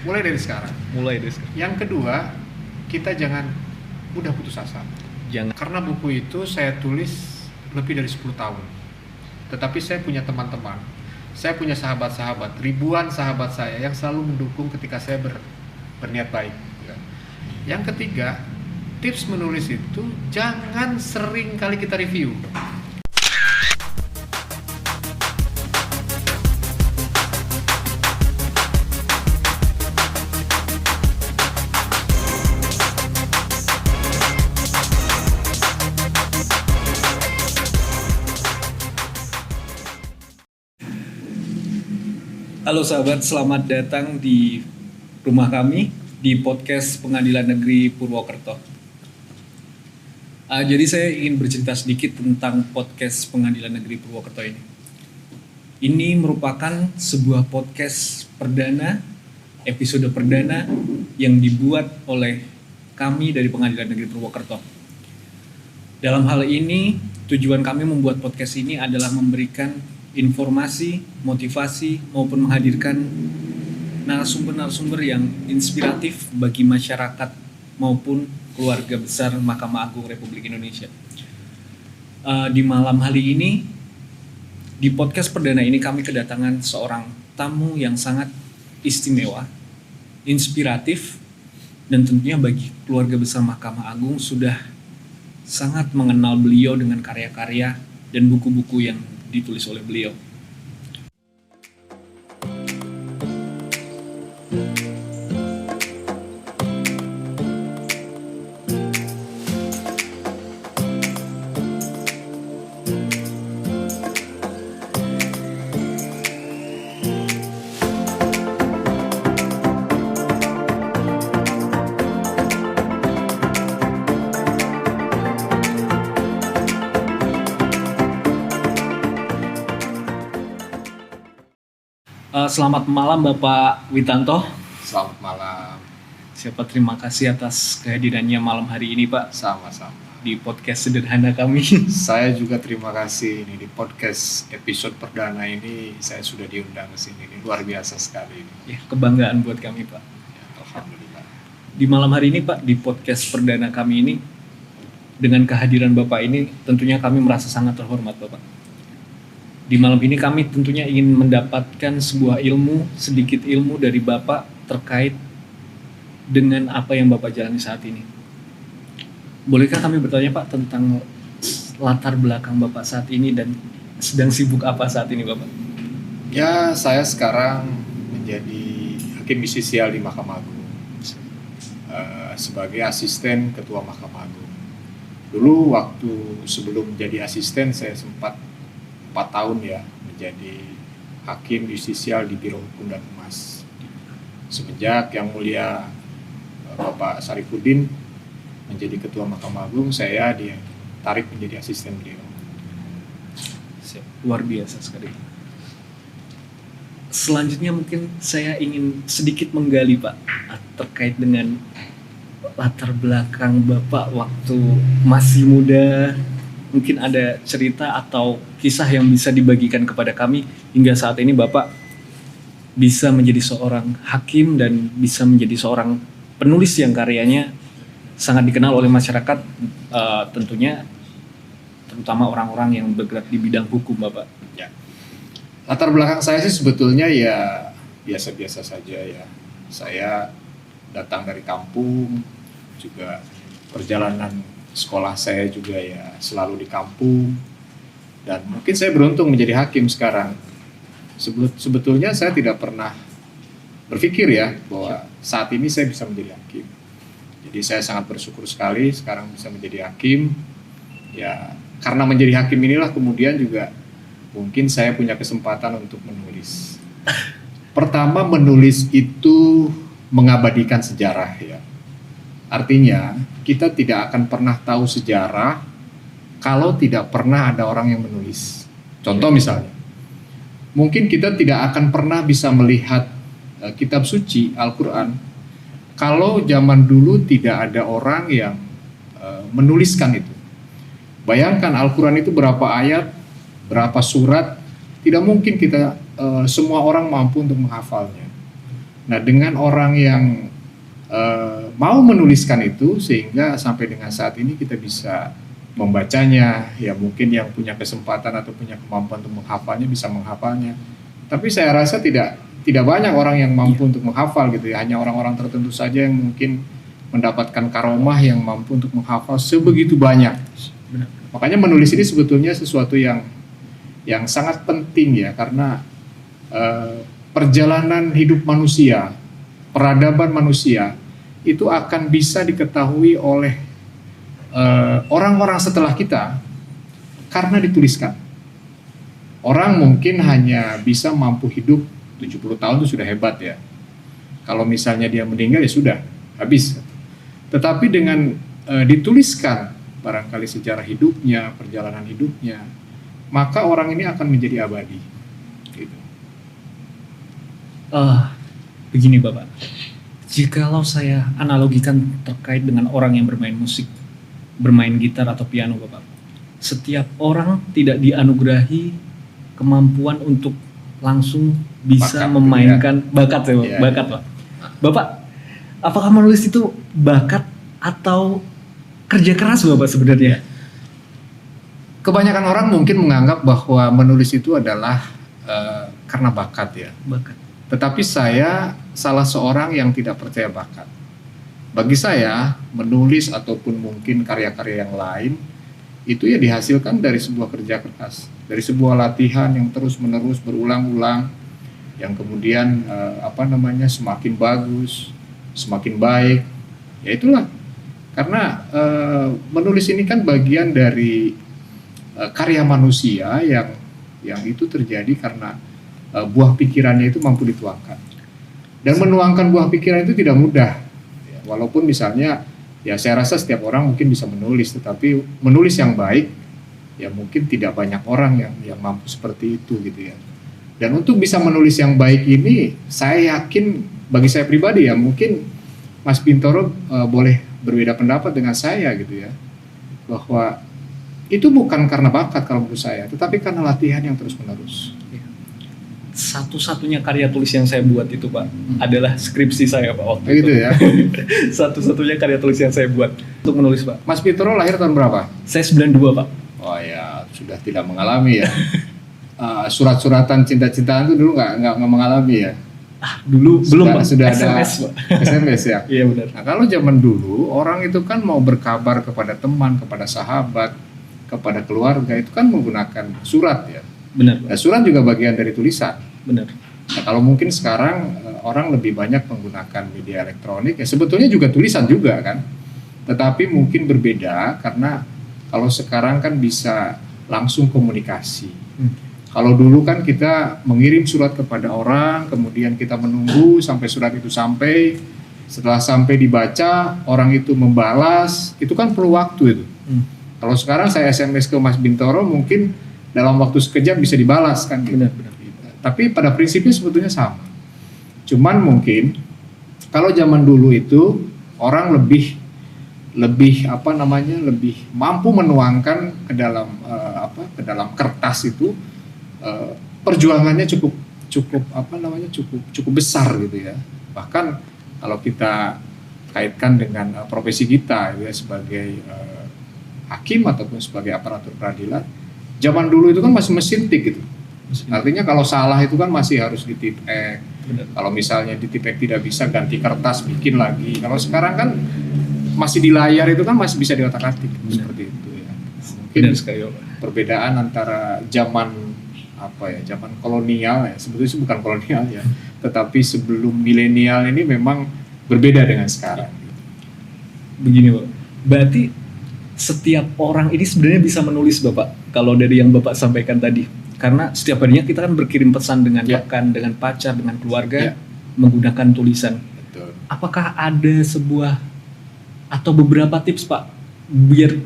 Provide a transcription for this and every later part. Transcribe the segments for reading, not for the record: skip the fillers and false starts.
Mulai dari sekarang. Yang kedua, kita jangan mudah putus asa. Karena buku itu saya tulis lebih dari 10 tahun. Tetapi saya punya teman-teman, saya punya sahabat-sahabat, ribuan sahabat saya yang selalu mendukung ketika saya berniat baik. Yang ketiga, tips menulis itu jangan sering kali kita review. Halo sahabat, selamat datang di rumah kami di podcast Pengadilan Negeri Purwokerto. Jadi saya ingin bercerita sedikit tentang podcast Pengadilan Negeri Purwokerto ini. Ini merupakan sebuah podcast perdana, episode perdana yang dibuat oleh kami dari Pengadilan Negeri Purwokerto. Dalam hal ini, tujuan kami membuat podcast ini adalah memberikan informasi, motivasi, maupun menghadirkan narasumber-narasumber yang inspiratif bagi masyarakat maupun keluarga besar Mahkamah Agung Republik Indonesia. Di malam hari ini, di podcast perdana ini kami kedatangan seorang tamu yang sangat istimewa, inspiratif, dan tentunya bagi keluarga besar Mahkamah Agung sudah sangat mengenal beliau dengan karya-karya dan buku-buku yang ditulis oleh beliau. Selamat malam Bapak Witanto. Selamat malam. Terima kasih atas kehadirannya malam hari ini Pak. Sama-sama. Di podcast sederhana kami. Saya juga terima kasih ini di podcast episode perdana ini saya sudah diundang ke sini. Ini luar biasa sekali ini. Ya, kebanggaan buat kami Pak. Ya, alhamdulillah. Di malam hari ini Pak, di podcast perdana kami ini, dengan kehadiran Bapak ini tentunya kami merasa sangat terhormat Bapak. Di malam ini kami tentunya ingin mendapatkan sebuah ilmu, sedikit ilmu dari Bapak terkait dengan apa yang Bapak jalani saat ini. Bolehkah kami bertanya Pak tentang latar belakang Bapak saat ini dan sedang sibuk apa saat ini Bapak? Ya, saya sekarang menjadi hakim justisial di Mahkamah Agung sebagai asisten ketua Mahkamah Agung. Dulu waktu sebelum menjadi asisten saya sempat 4 tahun ya menjadi hakim justisial di Biro Hukum dan Humas. Semenjak Yang Mulia Bapak Sarifudin menjadi ketua Mahkamah Agung, saya ditarik menjadi asisten beliau. Luar biasa sekali. Selanjutnya mungkin saya ingin sedikit menggali Pak terkait dengan latar belakang Bapak waktu masih muda. Mungkin ada cerita atau kisah yang bisa dibagikan kepada kami hingga saat ini Bapak bisa menjadi seorang hakim dan bisa menjadi seorang penulis yang karyanya sangat dikenal oleh masyarakat, tentunya terutama orang-orang yang bergerak di bidang hukum Bapak. Ya. Latar belakang saya sih sebetulnya ya biasa-biasa saja ya. Saya datang dari kampung, juga perjalanan sekolah saya juga ya selalu di kampung, dan mungkin saya beruntung menjadi hakim sekarang. Sebetulnya saya tidak pernah berpikir ya bahwa saat ini saya bisa menjadi hakim. Jadi saya sangat bersyukur sekali sekarang bisa menjadi hakim. Ya, karena menjadi hakim inilah kemudian juga mungkin saya punya kesempatan untuk menulis. Pertama, menulis itu mengabadikan sejarah ya. Artinya kita tidak akan pernah tahu sejarah kalau tidak pernah ada orang yang menulis. Contoh misalnya, mungkin kita tidak akan pernah bisa melihat kitab suci Al-Quran kalau zaman dulu tidak ada orang yang menuliskan itu. Bayangkan Al-Quran itu berapa ayat, berapa surat, tidak mungkin kita semua orang mampu untuk menghafalnya. Nah, dengan orang yang mau menuliskan itu, sehingga sampai dengan saat ini kita bisa membacanya, ya mungkin yang punya kesempatan atau punya kemampuan untuk menghafalnya bisa menghafalnya. Tapi saya rasa tidak banyak orang yang mampu untuk menghafal gitu ya, hanya orang-orang tertentu saja yang mungkin mendapatkan karomah yang mampu untuk menghafal sebegitu banyak. Benar. Makanya menulis ini sebetulnya sesuatu yang sangat penting ya, karena perjalanan hidup manusia, peradaban manusia itu akan bisa diketahui oleh orang-orang setelah kita karena dituliskan. Orang mungkin hanya bisa mampu hidup 70 tahun itu sudah hebat ya. Kalau misalnya dia meninggal ya sudah, habis. Tetapi dengan dituliskan barangkali sejarah hidupnya, perjalanan hidupnya, maka orang ini akan menjadi abadi. Gitu. Begini Bapak, jikalau saya analogikan terkait dengan orang yang bermain musik, bermain gitar atau piano Bapak, setiap orang tidak dianugerahi kemampuan untuk langsung bisa Bakat, memainkan bakat ya, Iya, bakat iya. Pak. Bapak, apakah menulis itu bakat atau kerja keras Bapak sebenarnya? Kebanyakan orang mungkin menganggap bahwa menulis itu adalah karena bakat ya. Bakat. Tetapi saya salah seorang yang tidak percaya bakat. Bagi saya, menulis ataupun mungkin karya-karya yang lain itu ya dihasilkan dari sebuah kerja keras, dari sebuah latihan yang terus-menerus berulang-ulang, yang kemudian semakin bagus, semakin baik. Ya itulah. Karena menulis ini kan bagian dari karya manusia yang itu terjadi karena buah pikirannya itu mampu dituangkan. Dan menuangkan buah pikiran itu tidak mudah. Ya, walaupun misalnya ya saya rasa setiap orang mungkin bisa menulis, tetapi menulis yang baik ya mungkin tidak banyak orang yang mampu seperti itu gitu ya. Dan untuk bisa menulis yang baik ini, saya yakin bagi saya pribadi ya mungkin Mas Bintoro boleh berbeda pendapat dengan saya gitu ya, bahwa itu bukan karena bakat kalau menurut saya, tetapi karena latihan yang terus menerus. Satu-satunya karya tulis yang saya buat itu Pak adalah skripsi saya Pak waktu Begitu itu. ya. Satu-satunya karya tulis yang saya buat untuk menulis Pak. Mas Bintoro lahir tahun berapa? Saya 92 Pak. Oh ya, sudah tidak mengalami ya. Surat-suratan cinta-cintaan itu dulu nggak mengalami ya. Dulu belum Pak. Sudah ada SMS Pak. SMS ya. Iya benar. Nah, kalau zaman dulu orang itu kan mau berkabar kepada teman, kepada sahabat, kepada keluarga itu kan menggunakan surat ya. Benar Pak. Nah, surat juga bagian dari tulisan. Benar. Nah, kalau mungkin sekarang orang lebih banyak menggunakan media elektronik ya, sebetulnya juga tulisan juga kan. Tetapi mungkin berbeda karena kalau sekarang kan bisa langsung komunikasi. Kalau dulu kan kita mengirim surat kepada orang, kemudian kita menunggu sampai surat itu sampai. Setelah sampai dibaca, orang itu membalas, itu kan perlu waktu itu. Kalau sekarang saya SMS ke Mas Bintoro mungkin dalam waktu sekejap bisa dibalas kan gitu. Benar. Tapi pada prinsipnya sebetulnya sama. Cuman mungkin kalau zaman dulu itu orang lebih mampu menuangkan ke dalam kertas itu, perjuangannya cukup besar gitu ya. Bahkan kalau kita kaitkan dengan profesi kita ya sebagai hakim ataupun sebagai aparatur peradilan, zaman dulu itu kan masih mesin tik gitu. Artinya kalau salah itu kan masih harus ditipek. Kalau misalnya ditipek tidak bisa, ganti kertas, bikin lagi. Kalau sekarang kan masih di layar itu kan masih bisa diotak-atik seperti itu ya. Mungkin perbedaan antara zaman kolonial ya, sebetulnya itu bukan kolonial ya, tetapi sebelum milenial ini memang berbeda dengan sekarang. Begini Pak, berarti setiap orang ini sebenarnya bisa menulis Bapak, kalau dari yang Bapak sampaikan tadi. Karena setiap harinya kita kan berkirim pesan dengan rekan, dengan pacar, dengan keluarga, menggunakan tulisan. Betul. Apakah ada sebuah atau beberapa tips Pak, biar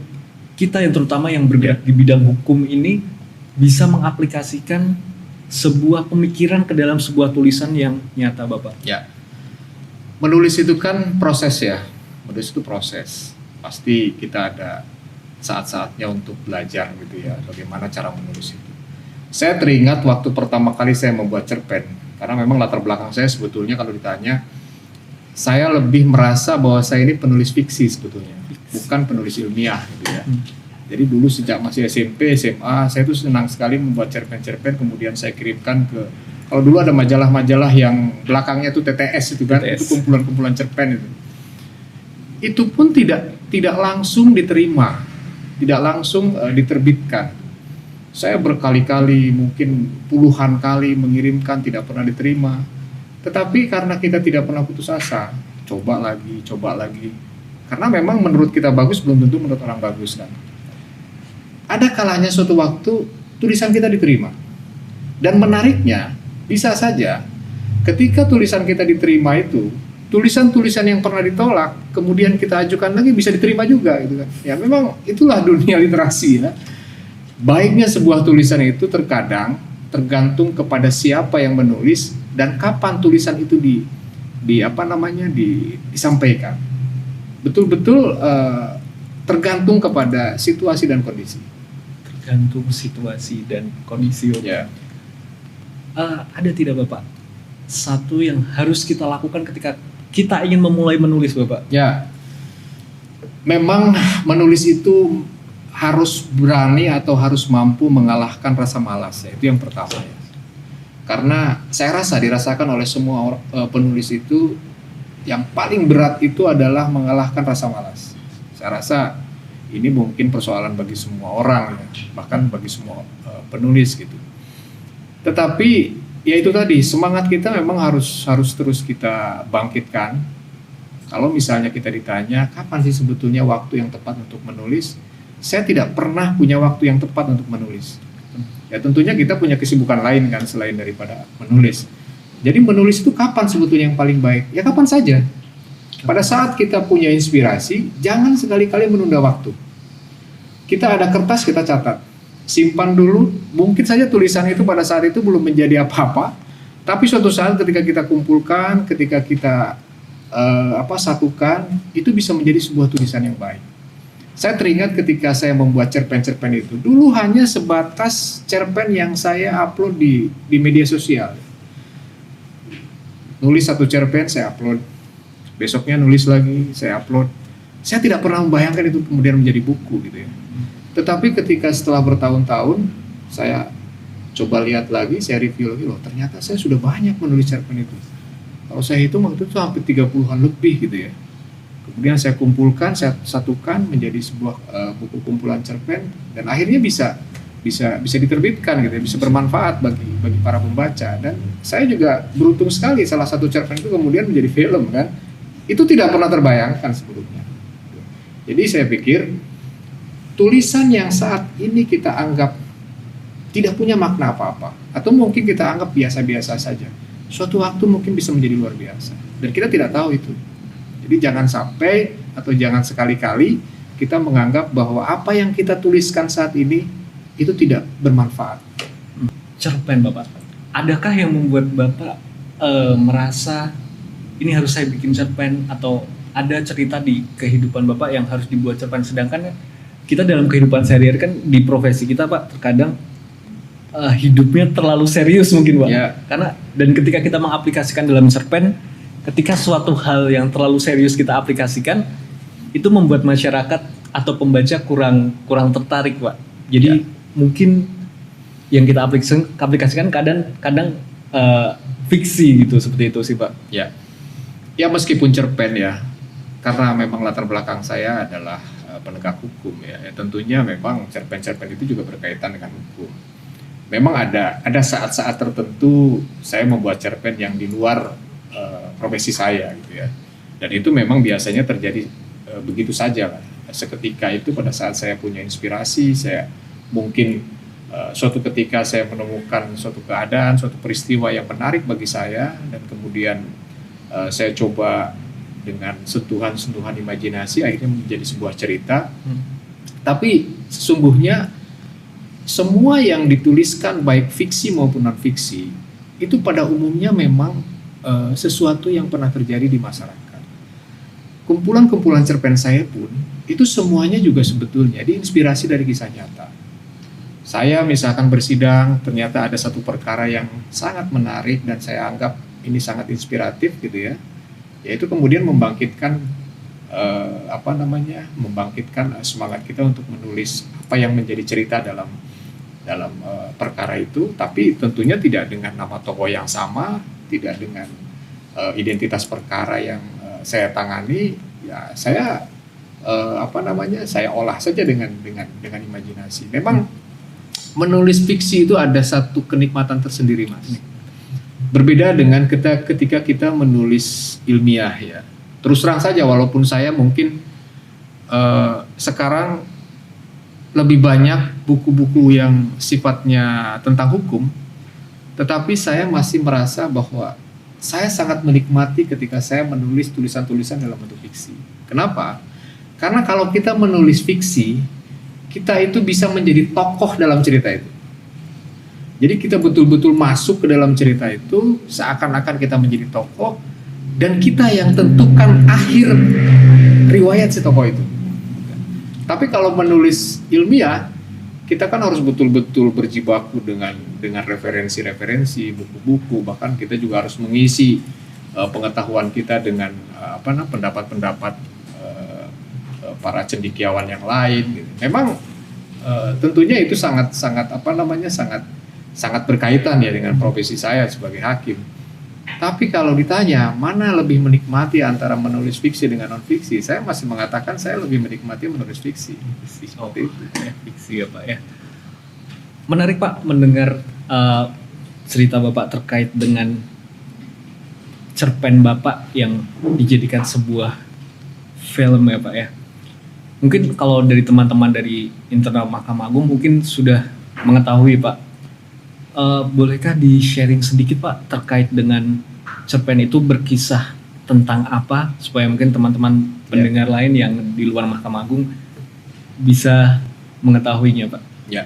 kita yang terutama yang bergerak di bidang hukum ini bisa mengaplikasikan sebuah pemikiran ke dalam sebuah tulisan yang nyata Bapak? Ya, menulis itu kan proses ya, menulis itu proses. Pasti kita ada saat-saatnya untuk belajar gitu ya, bagaimana cara menulis itu. Saya teringat waktu pertama kali saya membuat cerpen Karena memang latar belakang saya sebetulnya kalau ditanya, saya lebih merasa bahwa saya ini penulis fiksi sebetulnya, bukan penulis ilmiah gitu ya. Jadi dulu sejak masih SMP, SMA, saya tuh senang sekali membuat cerpen-cerpen, kemudian saya kirimkan ke, kalau dulu ada majalah-majalah yang belakangnya tuh TTS itu kan, itu kumpulan-kumpulan cerpen itu. Itu pun tidak langsung diterima, tidak langsung diterbitkan. Saya berkali-kali, mungkin puluhan kali mengirimkan, tidak pernah diterima. Tetapi karena kita tidak pernah putus asa, coba lagi. Karena memang menurut kita bagus, belum tentu menurut orang bagus kan. Ada kalanya suatu waktu tulisan kita diterima. Dan menariknya, bisa saja ketika tulisan kita diterima itu, tulisan-tulisan yang pernah ditolak, kemudian kita ajukan lagi bisa diterima juga gitu kan. Ya memang itulah dunia literasi ya. Baiknya sebuah tulisan itu terkadang tergantung kepada siapa yang menulis dan kapan tulisan itu disampaikan. Betul-betul tergantung kepada situasi dan kondisi. Tergantung situasi dan kondisi. Ya. Ada tidak Bapak satu yang harus kita lakukan ketika kita ingin memulai menulis Bapak? Ya, memang menulis itu harus berani atau harus mampu mengalahkan rasa malas ya. Itu yang pertama ya. Karena saya rasa dirasakan oleh semua penulis itu yang paling berat itu adalah mengalahkan rasa malas. Saya rasa ini mungkin persoalan bagi semua orang ya, bahkan bagi semua penulis gitu. Tetapi ya itu tadi, semangat kita memang harus terus kita bangkitkan. Kalau misalnya kita ditanya kapan sih sebetulnya waktu yang tepat untuk menulis, saya tidak pernah punya waktu yang tepat untuk menulis. Ya tentunya kita punya kesibukan lain kan selain daripada menulis. Jadi menulis itu kapan sebetulnya yang paling baik? Ya kapan saja. Pada saat kita punya inspirasi, jangan sekali-kali menunda waktu. Kita ada kertas, kita catat. Simpan dulu, mungkin saja tulisan itu pada saat itu belum menjadi apa-apa, tapi suatu saat ketika kita kumpulkan, ketika kita satukan, itu bisa menjadi sebuah tulisan yang baik. Saya teringat ketika saya membuat cerpen-cerpen itu, dulu hanya sebatas cerpen yang saya upload di media sosial. Nulis satu cerpen, saya upload, besoknya nulis lagi, saya upload. Saya tidak pernah membayangkan itu kemudian menjadi buku gitu ya. Tetapi ketika setelah bertahun-tahun saya coba lihat lagi, saya review lagi, loh ternyata saya sudah banyak menulis cerpen itu. Kalau saya hitung waktu itu hampir 30-an lebih gitu ya. Kemudian saya kumpulkan, saya satukan menjadi sebuah buku kumpulan cerpen dan akhirnya bisa diterbitkan gitu ya, bisa bermanfaat bagi para pembaca. Dan saya juga beruntung sekali salah satu cerpen itu kemudian menjadi film kan. Itu tidak pernah terbayangkan sebelumnya. Jadi saya pikir tulisan yang saat ini kita anggap tidak punya makna apa-apa, atau mungkin kita anggap biasa-biasa saja, suatu waktu mungkin bisa menjadi luar biasa, dan kita tidak tahu itu. Jadi jangan sampai atau jangan sekali-kali kita menganggap bahwa apa yang kita tuliskan saat ini itu tidak bermanfaat. Cerpen Bapak, adakah yang membuat Bapak merasa ini harus saya bikin cerpen, atau ada cerita di kehidupan Bapak yang harus dibuat cerpen, sedangkan kita dalam kehidupan sehari-hari kan di profesi kita Pak terkadang hidupnya terlalu serius mungkin Pak. Ya. Karena dan ketika kita mengaplikasikan dalam cerpen, ketika suatu hal yang terlalu serius kita aplikasikan, itu membuat masyarakat atau pembaca kurang tertarik Pak. Jadi mungkin yang kita aplikasikan kadang fiksi gitu, seperti itu sih Pak. Ya. Ya meskipun cerpen ya, karena memang latar belakang saya adalah penegak hukum ya, tentunya memang cerpen-cerpen itu juga berkaitan dengan hukum. Memang ada saat-saat tertentu saya membuat cerpen yang di luar profesi saya gitu ya, dan itu memang biasanya terjadi begitu saja. Seketika itu pada saat saya punya inspirasi, saya mungkin suatu ketika saya menemukan suatu keadaan, suatu peristiwa yang menarik bagi saya, dan kemudian saya coba dengan sentuhan-sentuhan imajinasi akhirnya menjadi sebuah cerita. Tapi sesungguhnya semua yang dituliskan baik fiksi maupun non-fiksi itu pada umumnya memang sesuatu yang pernah terjadi di masyarakat. Kumpulan-kumpulan cerpen saya pun itu semuanya juga sebetulnya diinspirasi dari kisah nyata. Saya misalkan bersidang, ternyata ada satu perkara yang sangat menarik dan saya anggap ini sangat inspiratif gitu ya, yaitu kemudian membangkitkan semangat kita untuk menulis apa yang menjadi cerita dalam perkara itu, tapi tentunya tidak dengan nama tokoh yang sama, tidak dengan identitas perkara yang saya tangani. Ya saya saya olah saja dengan imajinasi. Memang menulis fiksi itu ada satu kenikmatan tersendiri, Mas. Berbeda dengan ketika kita menulis ilmiah ya. Terus terang saja, walaupun saya mungkin sekarang lebih banyak buku-buku yang sifatnya tentang hukum, tetapi saya masih merasa bahwa saya sangat menikmati ketika saya menulis tulisan-tulisan dalam bentuk fiksi. Kenapa? Karena kalau kita menulis fiksi, kita itu bisa menjadi tokoh dalam cerita itu. Jadi kita betul-betul masuk ke dalam cerita itu, seakan-akan kita menjadi tokoh, dan kita yang tentukan akhir riwayat si tokoh itu. Tapi kalau menulis ilmiah, kita kan harus betul-betul berjibaku dengan referensi-referensi, buku-buku, bahkan kita juga harus mengisi pengetahuan kita dengan pendapat-pendapat para cendekiawan yang lain gitu. Memang tentunya itu sangat berkaitan ya dengan profesi saya sebagai hakim. Tapi kalau ditanya mana lebih menikmati antara menulis fiksi dengan non fiksi, saya masih mengatakan saya lebih menikmati menulis fiksi. Seperti itu. Fiksi ya Pak ya. Menarik Pak mendengar cerita Bapak terkait dengan cerpen Bapak yang dijadikan sebuah film ya Pak ya. Mungkin kalau dari teman-teman dari internal Mahkamah Agung mungkin sudah mengetahui Pak. Bolehkah di-sharing sedikit Pak terkait dengan cerpen itu berkisah tentang apa, supaya mungkin teman-teman pendengar lain yang di luar Mahkamah Agung bisa mengetahuinya Pak? Ya.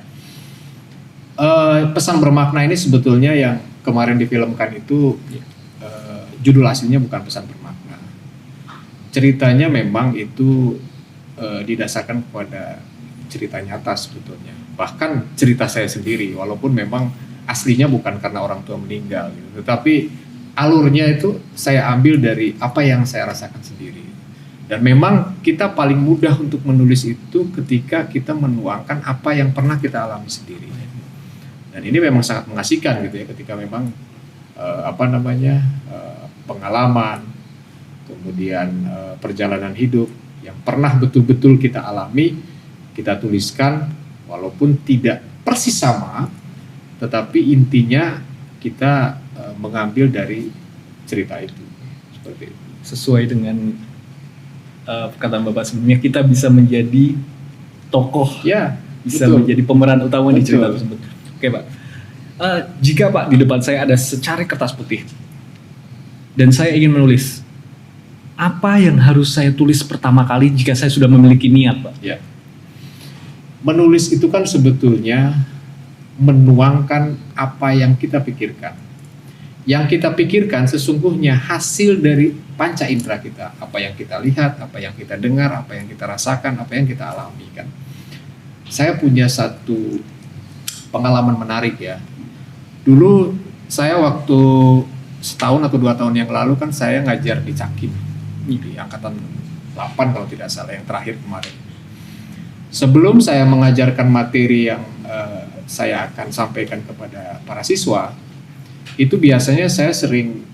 Pesan bermakna ini sebetulnya yang kemarin difilmkan itu judul aslinya bukan pesan bermakna. Ceritanya memang itu didasarkan kepada cerita nyata sebetulnya. Bahkan cerita saya sendiri, walaupun memang aslinya bukan karena orang tua meninggal gitu. Tetapi alurnya itu saya ambil dari apa yang saya rasakan sendiri. Dan memang kita paling mudah untuk menulis itu ketika kita menuangkan apa yang pernah kita alami sendiri. Dan ini memang sangat mengasihkan gitu ya, ketika memang pengalaman, kemudian perjalanan hidup yang pernah betul-betul kita alami, kita tuliskan, walaupun tidak persis sama, tetapi intinya kita mengambil dari cerita itu. Seperti itu. Sesuai dengan perkataan Bapak sebelumnya, kita bisa menjadi tokoh, ya, bisa betul. menjadi pemeran utama di cerita Betul. tersebut. Oke Pak, jika Pak di depan saya ada secari kertas putih dan saya ingin menulis, apa yang harus saya tulis pertama kali jika saya sudah memiliki niat Pak? Ya. Menulis itu kan sebetulnya menuangkan apa yang kita pikirkan. Yang kita pikirkan sesungguhnya hasil dari panca indera kita. Apa yang kita lihat, apa yang kita dengar, apa yang kita rasakan, apa yang kita alami kan. Saya punya satu pengalaman menarik ya. Dulu saya waktu setahun atau 2 tahun yang lalu kan saya ngajar di Cakim, di angkatan 8 kalau tidak salah, yang terakhir kemarin. Sebelum saya mengajarkan materi yang saya akan sampaikan kepada para siswa, itu biasanya saya sering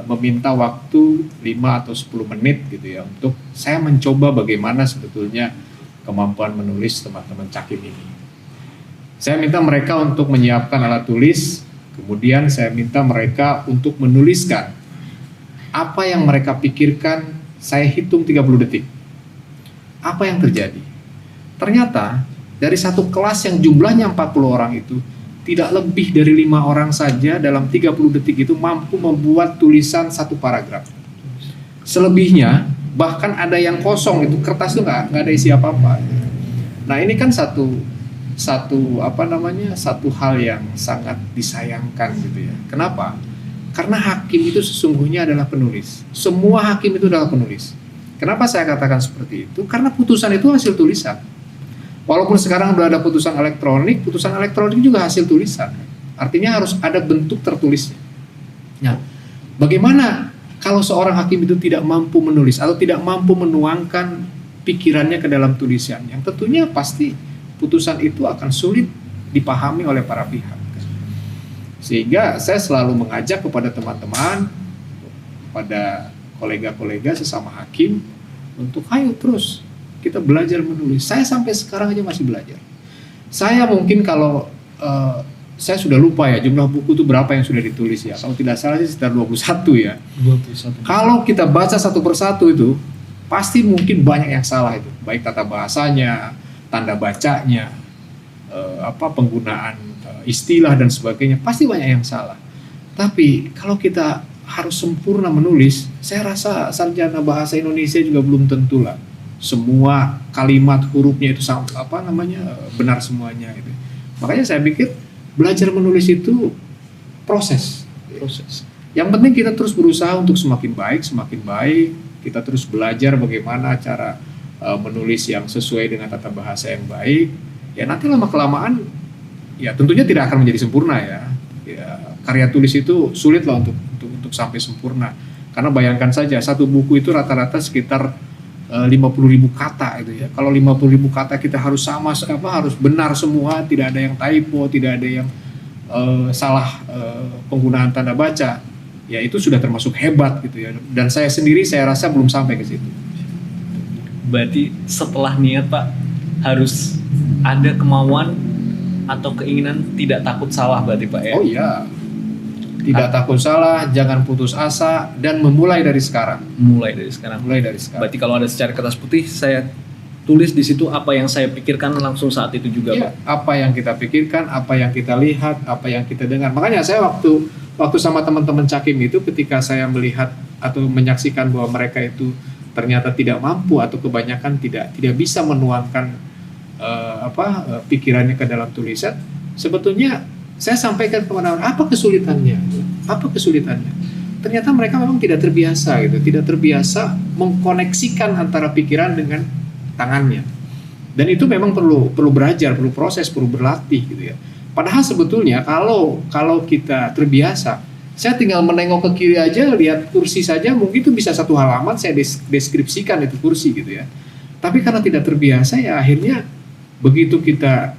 meminta waktu 5 atau 10 menit gitu ya, untuk saya mencoba bagaimana sebetulnya kemampuan menulis teman-teman Cakim ini. Saya minta mereka untuk menyiapkan alat tulis, kemudian saya minta mereka untuk menuliskan apa yang mereka pikirkan. Saya hitung 30 detik. Apa yang terjadi? Ternyata dari satu kelas yang jumlahnya 40 orang itu, tidak lebih dari 5 orang saja dalam 30 detik itu mampu membuat tulisan 1 paragraf. Selebihnya bahkan ada yang kosong, itu kertas itu nggak ada isi apa-apa. Nah ini kan satu hal yang sangat disayangkan gitu ya. Kenapa? Karena hakim itu sesungguhnya adalah penulis. Semua hakim itu adalah penulis. Kenapa saya katakan seperti itu? Karena putusan itu hasil tulisan. Walaupun sekarang udah ada putusan elektronik juga hasil tulisan. Artinya harus ada bentuk tertulisnya. Nah, bagaimana kalau seorang hakim itu tidak mampu menulis atau tidak mampu menuangkan pikirannya ke dalam tulisan? Yang tentunya pasti putusan itu akan sulit dipahami oleh para pihak. Sehingga saya selalu mengajak kepada teman-teman, pada kolega-kolega sesama hakim, untuk ayo terus kita belajar menulis. Saya sampai sekarang aja masih belajar. Saya mungkin kalau saya sudah lupa ya jumlah buku itu berapa yang sudah ditulis ya. Kalau tidak salah sih sekitar 21 ya. 21. Kalau kita baca satu persatu itu pasti mungkin banyak yang salah itu. Baik tata bahasanya, tanda bacanya, penggunaan istilah dan sebagainya, pasti banyak yang salah. Tapi kalau kita harus sempurna menulis, saya rasa sarjana bahasa Indonesia juga belum tentu lah. Semua kalimat hurufnya itu benar semuanya gitu. Makanya saya pikir belajar menulis itu proses. Yang penting kita terus berusaha untuk semakin baik. Kita terus belajar bagaimana cara menulis yang sesuai dengan tata bahasa yang baik. Ya nanti lama-kelamaan ya tentunya tidak akan menjadi sempurna ya. Karya tulis itu sulit lah untuk sampai sempurna. Karena bayangkan saja satu buku itu rata-rata sekitar 50.000 kata itu ya. Kalau 50.000 kata kita harus harus benar semua, tidak ada yang typo, tidak ada yang salah penggunaan tanda baca. Ya itu sudah termasuk hebat gitu ya. Dan saya sendiri saya rasa belum sampai ke situ. Berarti setelah niat Pak harus ada kemauan atau keinginan tidak takut salah berarti Pak ya? Oh iya. Tidak takut salah, jangan putus asa, dan memulai dari sekarang. Mulai dari sekarang. Berarti kalau ada secara kertas putih, saya tulis di situ apa yang saya pikirkan langsung saat itu juga, ya, Pak. Apa yang kita pikirkan, apa yang kita lihat, apa yang kita dengar. Makanya saya waktu sama teman-teman Cakim itu, ketika saya melihat atau menyaksikan bahwa mereka itu ternyata tidak mampu atau kebanyakan tidak bisa menuangkan pikirannya ke dalam tulisan, sebetulnya saya sampaikan kepada mereka apa kesulitannya. Ternyata mereka memang tidak terbiasa mengkoneksikan antara pikiran dengan tangannya. Dan itu memang perlu belajar, perlu proses, perlu berlatih gitu ya. Padahal sebetulnya kalau kita terbiasa, saya tinggal menengok ke kiri aja, lihat kursi saja, mungkin itu bisa satu halaman saya deskripsikan itu kursi gitu ya. Tapi karena tidak terbiasa ya akhirnya begitu kita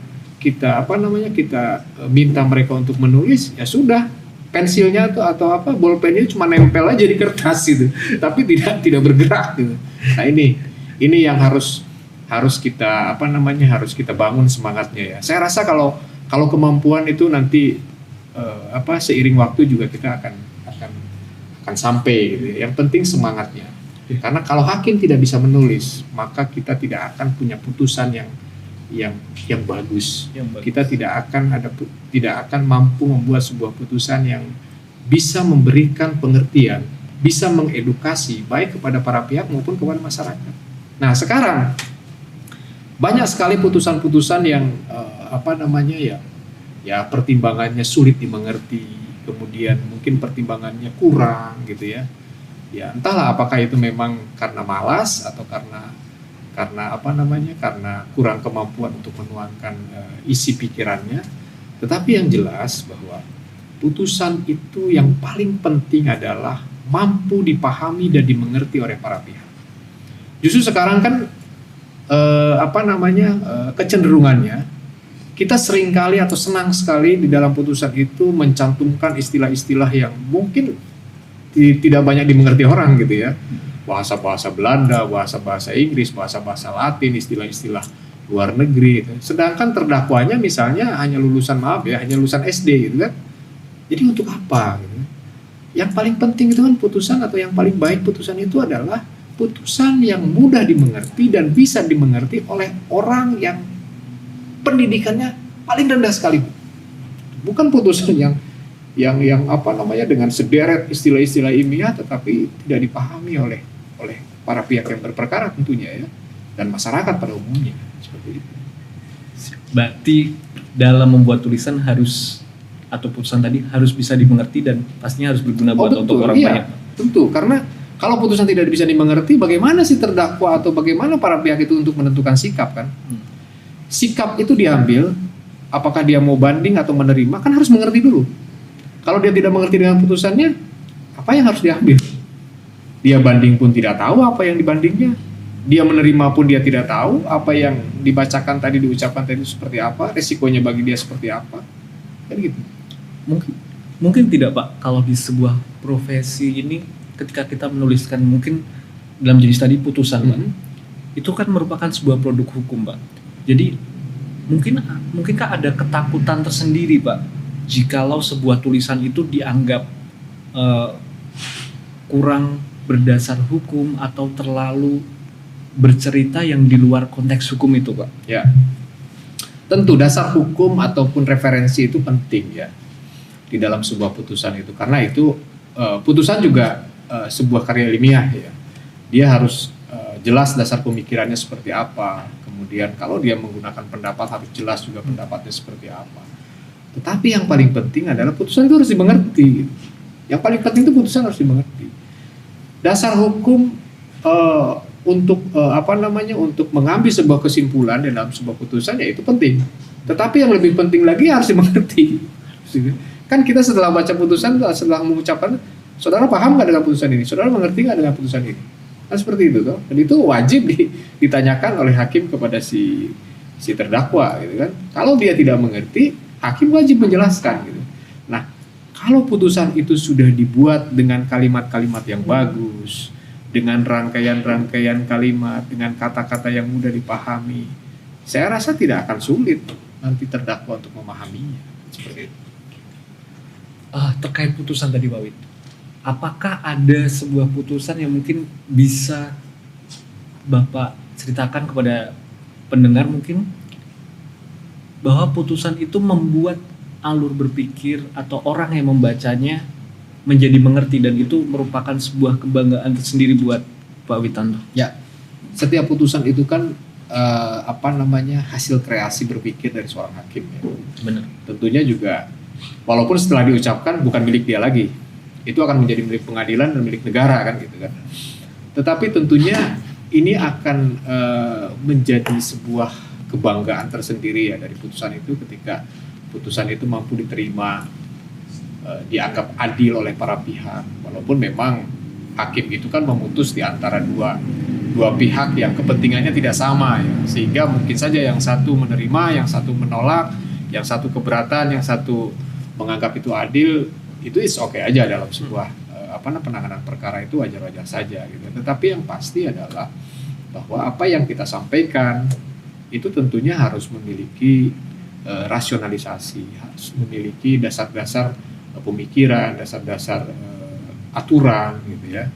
minta mereka untuk menulis, ya sudah, pensilnya atau bolpennya cuma nempel aja di kertas gitu, tapi tidak bergerak gitu. Nah ini yang harus kita harus kita bangun semangatnya ya. Saya rasa kalau kemampuan itu nanti seiring waktu juga kita akan sampai gitu. Yang penting semangatnya. Karena kalau hakim tidak bisa menulis, maka kita tidak akan punya putusan yang bagus. Kita tidak akan mampu membuat sebuah putusan yang bisa memberikan pengertian, bisa mengedukasi baik kepada para pihak maupun kepada masyarakat. Nah, sekarang banyak sekali putusan-putusan yang pertimbangannya sulit dimengerti, kemudian mungkin pertimbangannya kurang gitu ya. Ya, entahlah apakah itu memang karena malas atau karena kurang kemampuan untuk menuangkan isi pikirannya. Tetapi yang jelas bahwa putusan itu yang paling penting adalah mampu dipahami dan dimengerti oleh para pihak. Justru sekarang kan kecenderungannya kita seringkali atau senang sekali di dalam putusan itu mencantumkan istilah-istilah yang mungkin tidak banyak dimengerti orang gitu ya. Bahasa-bahasa Belanda, bahasa-bahasa Inggris, bahasa-bahasa Latin, istilah-istilah luar negeri gitu. Sedangkan terdakwanya misalnya hanya lulusan SD gitu kan. Jadi untuk apa gitu. Yang paling penting itu kan putusan, atau yang paling baik putusan itu adalah putusan yang mudah dimengerti dan bisa dimengerti oleh orang yang pendidikannya paling rendah sekali. Bukan putusan yang dengan sederet istilah-istilah ilmiah tetapi tidak dipahami oleh para pihak yang berperkara tentunya ya, dan masyarakat pada umumnya seperti itu. Berarti dalam membuat tulisan atau putusan tadi harus bisa dimengerti dan pastinya harus berguna untuk orang banyak. Tentu, karena kalau putusan tidak bisa dimengerti, bagaimana sih terdakwa atau bagaimana para pihak itu untuk menentukan sikap kan? sikap itu diambil, apakah dia mau banding atau menerima, kan harus mengerti dulu. Kalau dia tidak mengerti dengan putusannya, apa yang harus diambil? Dia banding pun tidak tahu apa yang dibandingnya. Dia menerima pun dia tidak tahu apa yang dibacakan tadi, diucapkan tadi seperti apa, resikonya bagi dia seperti apa. Kan gitu. Mungkin tidak Pak, kalau di sebuah profesi ini ketika kita menuliskan mungkin dalam jenis tadi putusan Pak, itu kan merupakan sebuah produk hukum Pak. Jadi mungkinkah ada ketakutan tersendiri Pak jikalau sebuah tulisan itu dianggap kurang berdasar hukum atau terlalu bercerita yang di luar konteks hukum itu Pak? Ya, tentu dasar hukum ataupun referensi itu penting ya di dalam sebuah putusan itu, karena itu putusan juga sebuah karya ilmiah ya. Dia harus jelas dasar pemikirannya seperti apa. Kemudian kalau dia menggunakan pendapat harus jelas juga pendapatnya seperti apa. Tetapi yang paling penting adalah putusan itu harus dimengerti. Yang paling penting itu putusan harus dimengerti. Dasar hukum untuk untuk mengambil sebuah kesimpulan dalam sebuah putusan ya itu penting. Tetapi yang lebih penting lagi harus dimengerti. Kan kita setelah baca putusan, setelah mengucapkan, saudara paham nggak dengan putusan ini? Saudara mengerti nggak dengan putusan ini? Kan seperti itu toh. Dan itu wajib ditanyakan oleh hakim kepada si terdakwa gitu kan. Kalau dia tidak mengerti, hakim wajib menjelaskan gitu. Nah, kalau putusan itu sudah dibuat dengan kalimat-kalimat yang bagus, dengan rangkaian-rangkaian kalimat, dengan kata-kata yang mudah dipahami, saya rasa tidak akan sulit nanti terdakwa untuk memahaminya. Seperti itu. Terkait putusan tadi Pak Wid, apakah ada sebuah putusan yang mungkin bisa Bapak ceritakan kepada pendengar mungkin bahwa putusan itu membuat alur berpikir atau orang yang membacanya menjadi mengerti dan itu merupakan sebuah kebanggaan tersendiri buat Pak Witanto? Ya, setiap putusan itu kan hasil kreasi berpikir dari seorang hakim ya. Benar. Tentunya juga walaupun setelah diucapkan bukan milik dia lagi, itu akan menjadi milik pengadilan dan milik negara kan gitu kan. Tetapi tentunya ini akan menjadi sebuah kebanggaan tersendiri ya dari putusan itu ketika putusan itu mampu diterima, dianggap adil oleh para pihak. Walaupun memang hakim itu kan memutus di antara dua pihak yang kepentingannya tidak sama ya. Sehingga mungkin saja yang satu menerima, yang satu menolak, yang satu keberatan, yang satu menganggap itu adil, itu is oke aja dalam sebuah penanganan perkara itu wajar-wajar saja gitu. Tetapi yang pasti adalah bahwa apa yang kita sampaikan itu tentunya harus memiliki rasionalisasi, harus memiliki dasar-dasar pemikiran, dasar-dasar aturan gitu ya,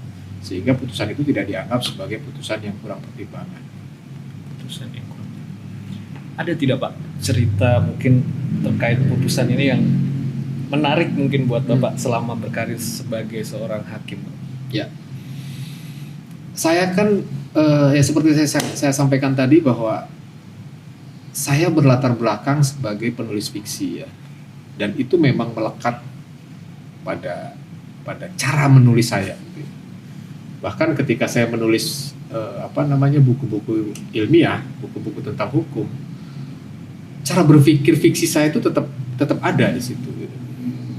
sehingga putusan itu tidak dianggap sebagai putusan yang kurang pertimbangan. Putusan yang kurang. Ada tidak Pak cerita mungkin terkait putusan ini yang menarik mungkin buat Bapak selama berkarir sebagai seorang hakim? Ya, saya kan ya seperti saya sampaikan tadi bahwa saya berlatar belakang sebagai penulis fiksi ya, dan itu memang melekat pada cara menulis saya. Bahkan ketika saya menulis buku-buku ilmiah, buku-buku tentang hukum, cara berpikir fiksi saya itu tetap ada di situ. Gitu.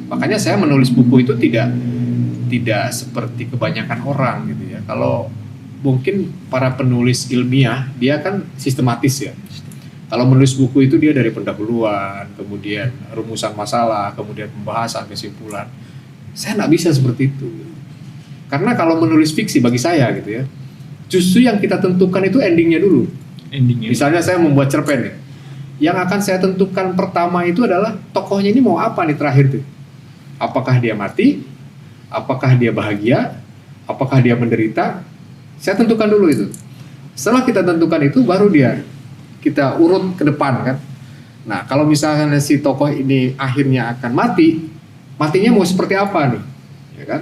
Makanya saya menulis buku itu tidak seperti kebanyakan orang gitu ya. Kalau mungkin para penulis ilmiah dia kan sistematis ya. Kalau menulis buku itu dia dari pendahuluan, kemudian rumusan masalah, kemudian pembahasan, kesimpulan. Saya nggak bisa seperti itu. Karena kalau menulis fiksi bagi saya gitu ya, justru yang kita tentukan itu endingnya dulu. Misalnya saya membuat cerpen ya, yang akan saya tentukan pertama itu adalah tokohnya ini mau apa nih terakhir tuh. Apakah dia mati? Apakah dia bahagia? Apakah dia menderita? Saya tentukan dulu itu. Setelah kita tentukan itu baru kita urut ke depan kan. Nah kalau misalnya si tokoh ini akhirnya akan mati, matinya mau seperti apa nih, ya kan?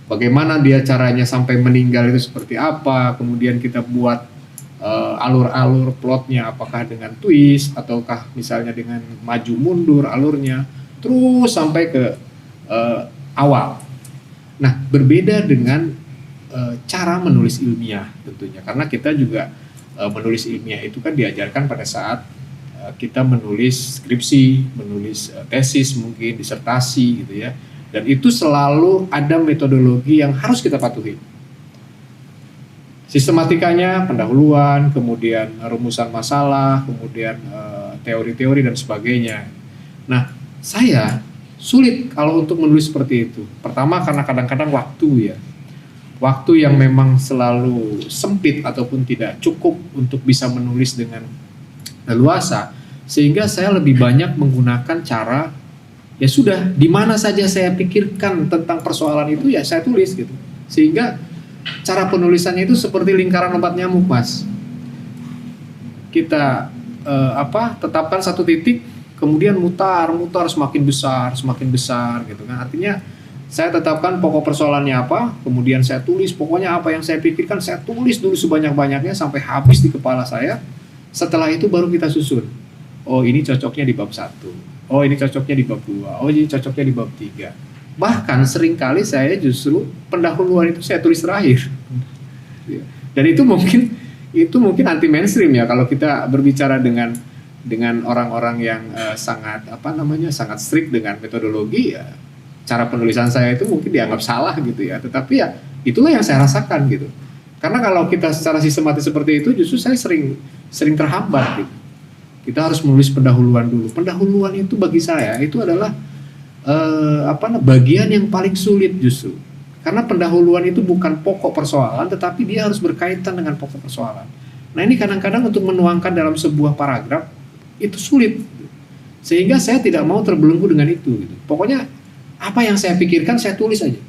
Bagaimana dia caranya sampai meninggal itu seperti apa? Kemudian kita buat alur-alur plotnya, apakah dengan twist ataukah misalnya dengan maju mundur alurnya, terus sampai ke awal. Nah berbeda dengan cara menulis ilmiah tentunya, karena kita juga menulis ilmiah itu kan diajarkan pada saat kita menulis skripsi, menulis tesis mungkin, disertasi gitu ya. Dan itu selalu ada metodologi yang harus kita patuhi. Sistematikanya, pendahuluan, kemudian rumusan masalah, kemudian teori-teori dan sebagainya. Nah, saya sulit kalau untuk menulis seperti itu. Pertama karena kadang-kadang waktu ya. Waktu yang memang selalu sempit ataupun tidak cukup untuk bisa menulis dengan leluasa, sehingga saya lebih banyak menggunakan cara ya sudah, di mana saja saya pikirkan tentang persoalan itu ya saya tulis gitu. Sehingga cara penulisannya itu seperti lingkaran obat nyamuk, Mas. Kita tetapkan satu titik, kemudian mutar semakin besar gitu kan. Artinya saya tetapkan pokok persoalannya apa, kemudian saya tulis pokoknya apa yang saya pikirkan, saya tulis dulu sebanyak-banyaknya sampai habis di kepala saya. Setelah itu baru kita susun. Oh, ini cocoknya di bab 1. Oh, ini cocoknya di bab 2. Oh, ini cocoknya di bab 3. Bahkan seringkali saya justru pendahuluan itu saya tulis terakhir. Dan itu mungkin anti mainstream ya kalau kita berbicara dengan orang-orang yang sangat strict dengan metodologi ya. Cara penulisan saya itu mungkin dianggap salah gitu ya. Tetapi ya itulah yang saya rasakan gitu. Karena kalau kita secara sistematis seperti itu justru saya sering terhambat gitu. Kita harus menulis pendahuluan dulu. Pendahuluan itu bagi saya itu adalah bagian yang paling sulit justru. Karena pendahuluan itu bukan pokok persoalan, tetapi dia harus berkaitan dengan pokok persoalan. Nah, ini kadang-kadang untuk menuangkan dalam sebuah paragraf itu sulit. Sehingga saya tidak mau terbelenggu dengan itu gitu. Pokoknya apa yang saya pikirkan saya tulis aja.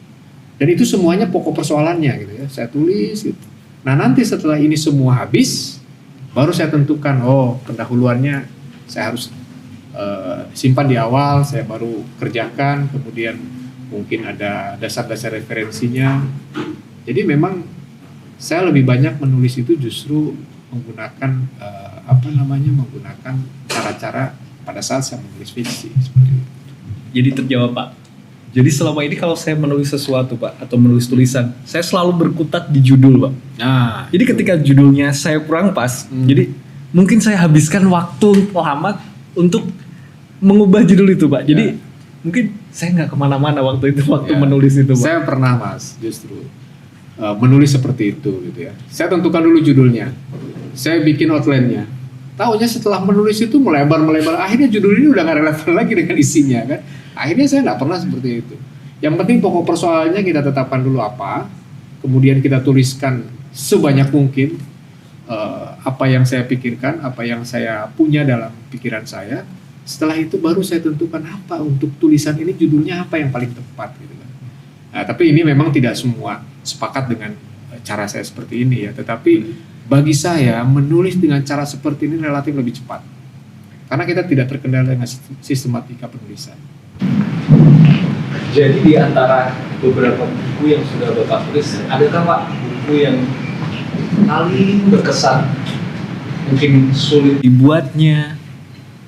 Dan itu semuanya pokok persoalannya gitu ya. Saya tulis gitu. Nah, nanti setelah ini semua habis, baru saya tentukan pendahuluannya saya harus simpan di awal, saya baru kerjakan, kemudian mungkin ada dasar-dasar referensinya. Jadi memang saya lebih banyak menulis itu justru menggunakan menggunakan cara-cara pada saat saya menulis fiksi seperti itu. Jadi terjawab, Pak. Jadi selama ini kalau saya menulis sesuatu, Pak, atau menulis tulisan, saya selalu berkutat di judul, Pak. Nah, jadi ketika judulnya saya kurang pas, jadi mungkin saya habiskan waktu lama untuk mengubah judul itu, Pak. Jadi mungkin saya nggak kemana-mana waktu menulis itu, Pak. Saya pernah, Mas, justru menulis seperti itu gitu ya. Saya tentukan dulu judulnya, saya bikin outline-nya. Taunya setelah menulis itu melebar, akhirnya judul ini udah nggak relevan lagi dengan isinya kan. Akhirnya saya nggak pernah seperti itu. Yang penting pokok persoalannya kita tetapkan dulu apa, kemudian kita tuliskan sebanyak mungkin apa yang saya pikirkan, apa yang saya punya dalam pikiran saya. Setelah itu baru saya tentukan apa untuk tulisan ini, judulnya apa yang paling tepat gitu kan. Nah, tapi ini memang tidak semua sepakat dengan cara saya seperti ini ya, tetapi bagi saya menulis dengan cara seperti ini relatif lebih cepat. Karena kita tidak terkendala dengan sistematika penulisan. Jadi di antara beberapa buku yang sudah Bapak tulis, adakah Pak buku yang paling berkesan? Mungkin sulit dibuatnya,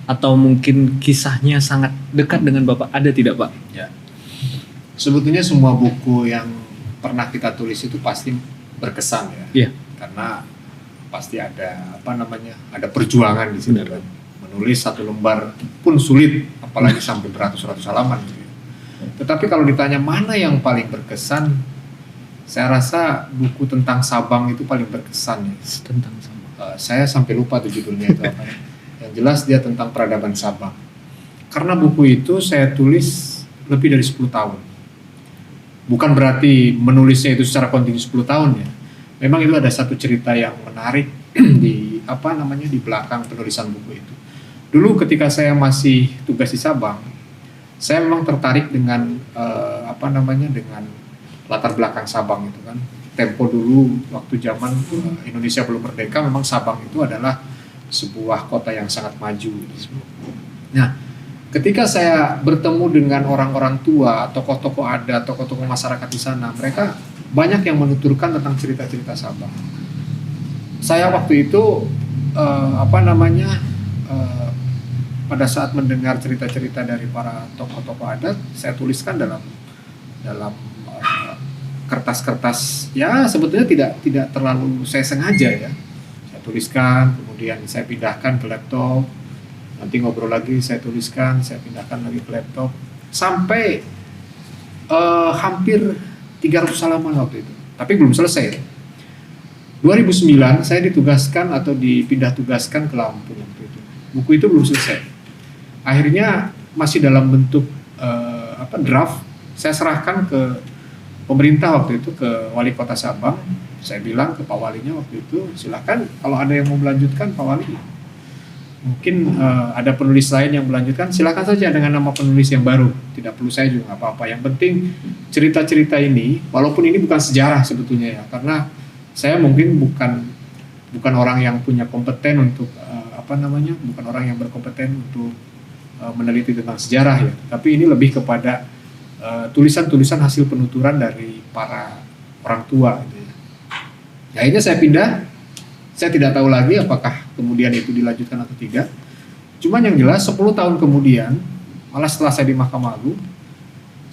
atau mungkin kisahnya sangat dekat dengan Bapak, ada tidak, Pak? Ya. Sebetulnya semua buku yang pernah kita tulis itu pasti berkesan ya. Iya. Karena pasti ada ada perjuangan di sini. Menulis satu lembar pun sulit, apalagi sampai beratus-ratus halaman gitu ya. Tetapi kalau ditanya mana yang paling berkesan, saya rasa buku tentang Sabang itu paling berkesan ya. Tentang Sabang. Saya sampai lupa tuh judulnya itu apa ya. Yang jelas dia tentang peradaban Sabang. Karena buku itu saya tulis lebih dari 10 tahun. Bukan berarti menulisnya itu secara kontinu 10 tahun ya. Memang itu ada satu cerita yang menarik di di belakang penulisan buku itu. Dulu ketika saya masih tugas di Sabang, saya memang tertarik dengan dengan latar belakang Sabang itu kan. Tempo dulu waktu zaman Indonesia belum merdeka, memang Sabang itu adalah sebuah kota yang sangat maju. Nah, ketika saya bertemu dengan orang-orang tua, tokoh-tokoh adat, tokoh-tokoh masyarakat di sana, mereka banyak yang menuturkan tentang cerita-cerita Sabang. Saya waktu itu pada saat mendengar cerita-cerita dari para tokoh-tokoh adat, saya tuliskan dalam kertas-kertas. Ya sebetulnya tidak terlalu saya sengaja ya. Saya tuliskan, kemudian saya pindahkan ke laptop. nanti ngobrol lagi, saya tuliskan, saya pindahkan lagi ke laptop, sampai hampir 300 halaman waktu itu, tapi belum selesai. 2009 saya ditugaskan atau dipindah tugaskan ke Lampung waktu itu. Buku itu belum selesai. Akhirnya masih dalam bentuk draft. Saya serahkan ke pemerintah waktu itu, ke Wali Kota Sabang. Saya bilang ke Pak Walinya waktu itu, silakan kalau ada yang mau melanjutkan Pak Wali. Mungkin ada penulis lain yang melanjutkan, silakan saja dengan nama penulis yang baru. Tidak perlu saya juga nggak apa-apa. Yang penting cerita-cerita ini, walaupun ini bukan sejarah sebetulnya ya, karena saya mungkin bukan orang yang punya kompeten untuk bukan orang yang berkompeten untuk meneliti tentang sejarah ya, tapi ini lebih kepada tulisan-tulisan hasil penuturan dari para orang tua gitu ya. Akhirnya saya pindah, saya tidak tahu lagi apakah kemudian itu dilanjutkan atau tidak. Cuman yang jelas 10 tahun kemudian, malah setelah saya di Mahkamah Agung,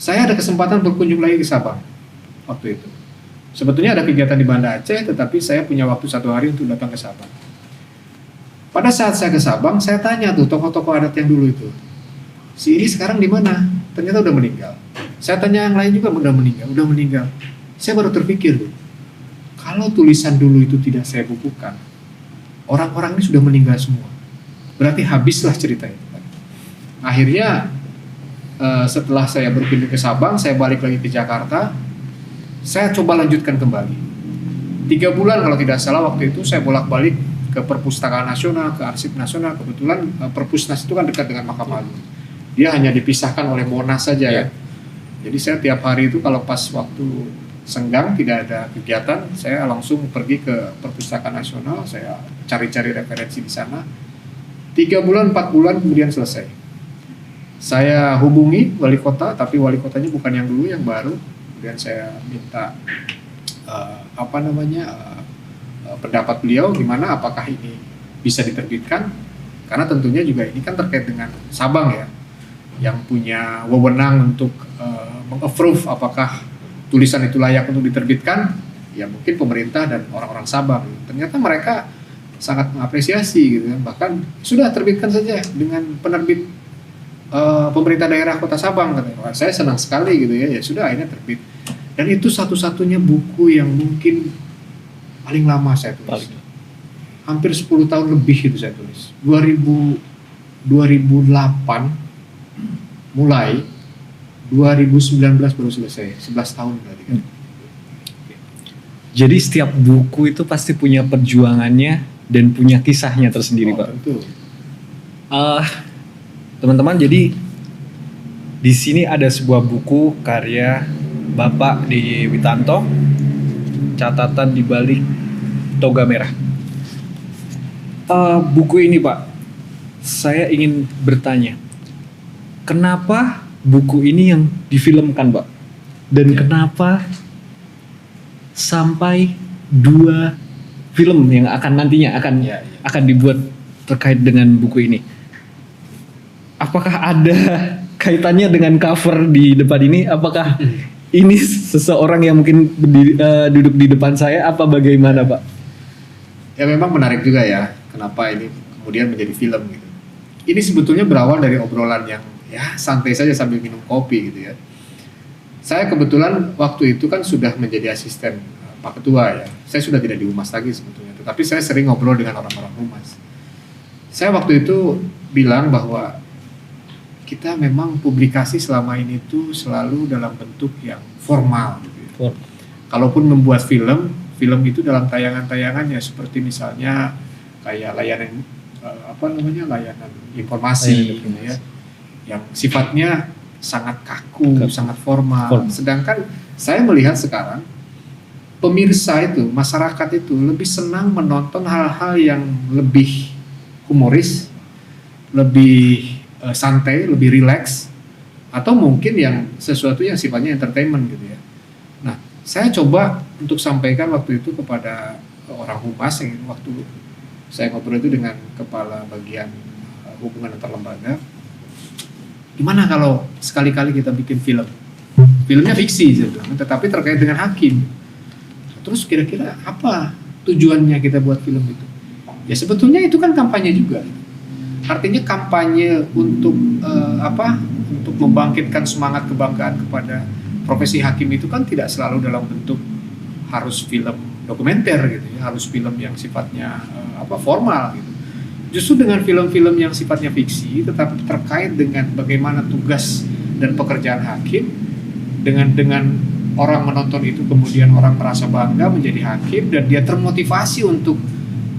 saya ada kesempatan berkunjung lagi ke Sabang waktu itu. Sebetulnya ada kegiatan di Banda Aceh, tetapi saya punya waktu 1 hari untuk datang ke Sabang. Pada saat saya ke Sabang, saya tanya tuh tokoh-tokoh adat yang dulu itu, si ini sekarang di mana? Ternyata udah meninggal. Saya tanya yang lain juga udah meninggal. Saya baru terpikir tuh, kalau tulisan dulu itu tidak saya bukukan, orang-orang ini sudah meninggal semua. Berarti habislah cerita itu. Akhirnya setelah saya berpindah ke Sabang, saya balik lagi ke Jakarta. Saya coba lanjutkan kembali. 3 bulan kalau tidak salah waktu itu saya bolak-balik ke Perpustakaan Nasional, ke Arsip Nasional. Kebetulan Perpusnas itu kan dekat dengan Mahkamah Agung. Dia hanya dipisahkan oleh Monas saja ya. Jadi saya tiap hari itu kalau pas waktu senggang tidak ada kegiatan, saya langsung pergi ke Perpustakaan Nasional, saya cari-cari referensi di sana. 3 bulan, 4 bulan kemudian selesai. Saya hubungi wali kota, tapi wali kotanya bukan yang dulu, yang baru. Kemudian saya minta pendapat beliau gimana, apakah ini bisa diterbitkan, karena tentunya juga ini kan terkait dengan Sabang ya, yang punya wewenang untuk meng-approve apakah tulisan itu layak untuk diterbitkan, ya mungkin pemerintah dan orang-orang Sabang. Ternyata mereka sangat mengapresiasi gitu kan, bahkan sudah terbitkan saja dengan penerbit pemerintah daerah Kota Sabang katanya. Saya senang sekali gitu ya, ya sudah akhirnya terbit. Dan itu satu-satunya buku yang mungkin paling lama saya tulis. Hampir 10 tahun lebih itu saya tulis. 2008 mulai, 2019 baru selesai. 11 tahun berarti kan. Jadi setiap buku itu pasti punya perjuangannya dan punya kisahnya tersendiri, Pak. Tentu. Teman-teman, jadi di sini ada sebuah buku karya Bapak D. Witanto, catatan di balik toga merah. Buku ini, Pak, saya ingin bertanya, kenapa buku ini yang difilmkan, Pak? Dan kenapa sampai 2 film yang nantinya akan dibuat terkait dengan buku ini? Apakah ada kaitannya dengan cover di depan ini? Apakah ini seseorang yang mungkin duduk di depan saya, apa bagaimana, Pak? Ya memang menarik juga ya, kenapa ini kemudian menjadi film gitu. Ini sebetulnya berawal dari obrolan yang ya santai saja sambil minum kopi gitu ya. Saya kebetulan waktu itu kan sudah menjadi asisten Pak Ketua ya. Saya sudah tidak di Humas lagi sebetulnya, tetapi saya sering ngobrol dengan orang-orang Humas. Saya waktu itu bilang bahwa kita memang publikasi selama ini tuh selalu dalam bentuk yang formal gitu ya. Kalaupun membuat film itu dalam tayangan-tayangan ya seperti misalnya kayak layanan layanan informasi gitu ya, yang sifatnya sangat kaku, sangat formal. Sedangkan saya melihat sekarang pemirsa itu, masyarakat itu lebih senang menonton hal-hal yang lebih humoris, lebih santai, lebih rileks, atau mungkin yang sesuatu yang sifatnya entertainment gitu ya. Nah, saya coba untuk sampaikan waktu itu kepada orang Humas yang waktu saya ngobrol itu dengan kepala bagian hubungan antar lembaga. Gimana kalau sekali-kali kita bikin film? Filmnya fiksi sebetulnya, tetapi terkait dengan hakim. Terus kira-kira apa tujuannya kita buat film itu? Ya sebetulnya itu kan kampanye juga. Artinya kampanye untuk untuk membangkitkan semangat kebanggaan kepada profesi hakim itu kan tidak selalu dalam bentuk harus film dokumenter gitu ya, harus film yang sifatnya formal gitu. Justru dengan film-film yang sifatnya fiksi tetapi terkait dengan bagaimana tugas dan pekerjaan hakim, dengan orang menonton itu kemudian orang merasa bangga menjadi hakim dan dia termotivasi untuk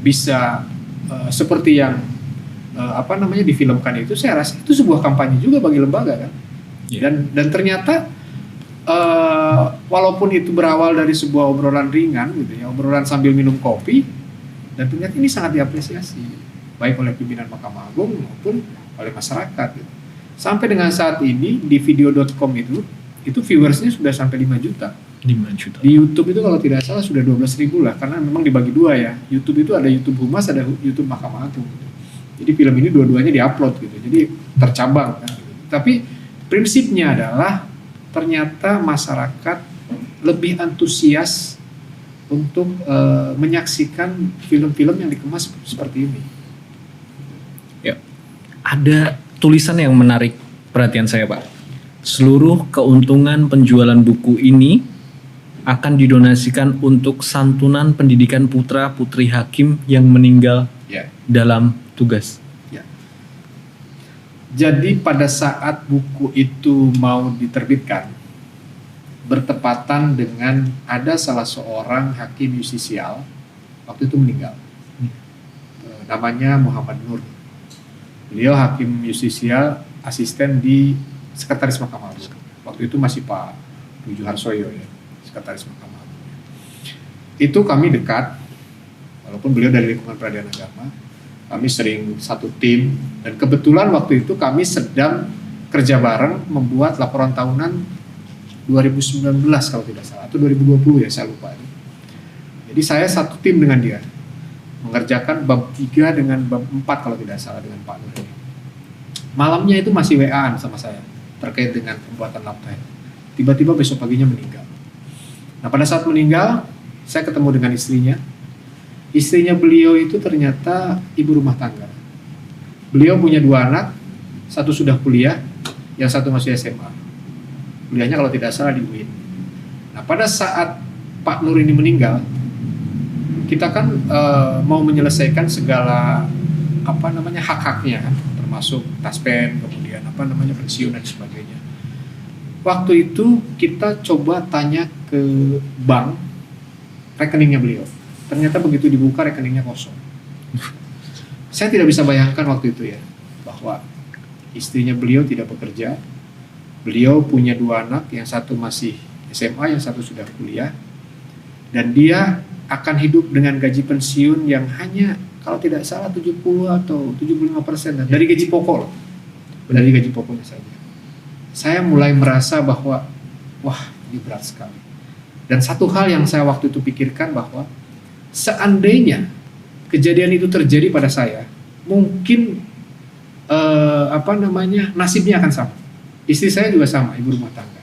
bisa seperti yang difilmkan itu. Saya rasa itu sebuah kampanye juga bagi lembaga kan. Dan ternyata walaupun itu berawal dari sebuah obrolan ringan gitu ya, obrolan sambil minum kopi, dan ternyata ini sangat diapresiasi baik oleh pimpinan Mahkamah Agung maupun oleh masyarakat gitu. Sampai dengan saat ini di video.com itu viewersnya sudah sampai 5 juta. 5 juta. Di YouTube itu kalau tidak salah sudah 12.000 lah, karena memang dibagi dua ya. YouTube itu ada YouTube Humas, ada YouTube Mahkamah Agung. Jadi film ini dua-duanya diupload gitu. Jadi tercabang kan. Tapi prinsipnya adalah ternyata masyarakat lebih antusias untuk menyaksikan film-film yang dikemas seperti ini. Ya. Ada tulisan yang menarik perhatian saya, Pak. Seluruh keuntungan penjualan buku ini akan didonasikan untuk santunan pendidikan putra-putri hakim yang meninggal dalam tugas. Ya. Jadi pada saat buku itu mau diterbitkan, bertepatan dengan ada salah seorang hakim yustisial waktu itu meninggal. Namanya Muhammad Nur. Beliau hakim yustisial, asisten di Sekretaris Mahkamah Agung. Waktu itu masih Pak Puju Harsoyo ya, Sekretaris Mahkamah Agung. Itu kami dekat, walaupun beliau dari lingkungan peradilan agama, kami sering satu tim, dan kebetulan waktu itu kami sedang kerja bareng membuat laporan tahunan 2019 kalau tidak salah, atau 2020 ya, saya lupa. Jadi saya satu tim dengan dia, mengerjakan bab 3 dengan bab 4 kalau tidak salah dengan Pak Nur. Malamnya itu masih WA-an sama saya terkait dengan pembuatan laptop. Tiba-tiba besok paginya meninggal. Nah pada saat meninggal, saya ketemu dengan istrinya. Istrinya beliau itu ternyata ibu rumah tangga. Beliau punya 2 anak, satu sudah kuliah, yang satu masih SMA. Kuliahnya kalau tidak salah di UIN. Nah pada saat Pak Nur ini meninggal, kita kan mau menyelesaikan segala hak-haknya, termasuk taspen, kemudian pensiun dan sebagainya. Waktu itu kita coba tanya ke bank rekeningnya beliau. Ternyata begitu dibuka rekeningnya kosong. Saya tidak bisa bayangkan waktu itu ya, bahwa istrinya beliau tidak bekerja. Beliau punya 2 anak, yang satu masih SMA, yang satu sudah kuliah. Dan dia akan hidup dengan gaji pensiun yang hanya kalau tidak salah 70 atau 75% dari gaji pokok loh. Dari gaji pokoknya saja. Saya mulai merasa bahwa wah, ini berat sekali. Dan satu hal yang saya waktu itu pikirkan bahwa seandainya kejadian itu terjadi pada saya, mungkin nasibnya akan sama. Istri saya juga sama, ibu rumah tangga.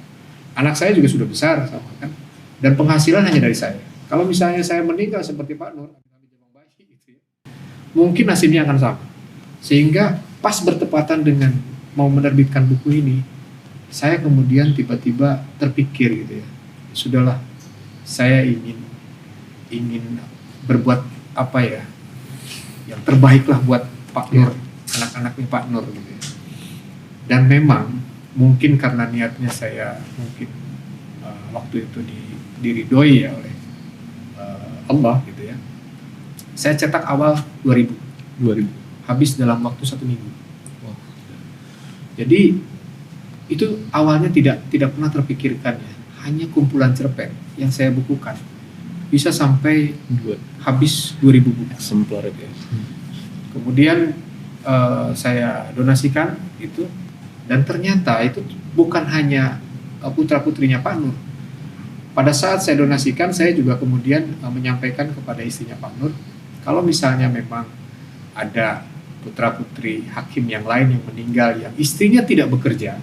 Anak saya juga sudah besar sama kan. Dan penghasilan hanya dari saya. Kalau misalnya saya meninggal seperti Pak Nur, mungkin nasibnya akan sama. Sehingga pas bertepatan dengan mau menerbitkan buku ini, saya kemudian tiba-tiba terpikir gitu ya, sudahlah, saya ingin berbuat yang terbaik lah buat Pak Nur, anak-anaknya Pak Nur gitu ya. Dan memang mungkin karena niatnya saya mungkin waktu itu diridhoi ya oleh Allah gitu ya. Saya cetak awal 2000, habis dalam waktu 1 minggu. Jadi itu awalnya tidak pernah terpikirkan ya, hanya kumpulan cerpen yang saya bukukan bisa sampai habis 2000 buku Eksemplar itu ya. Kemudian saya donasikan itu, dan ternyata itu bukan hanya putra-putrinya Pak Nur. Pada saat saya donasikan, saya juga kemudian menyampaikan kepada istrinya Pak Nur, kalau misalnya memang ada putra-putri hakim yang lain yang meninggal yang istrinya tidak bekerja,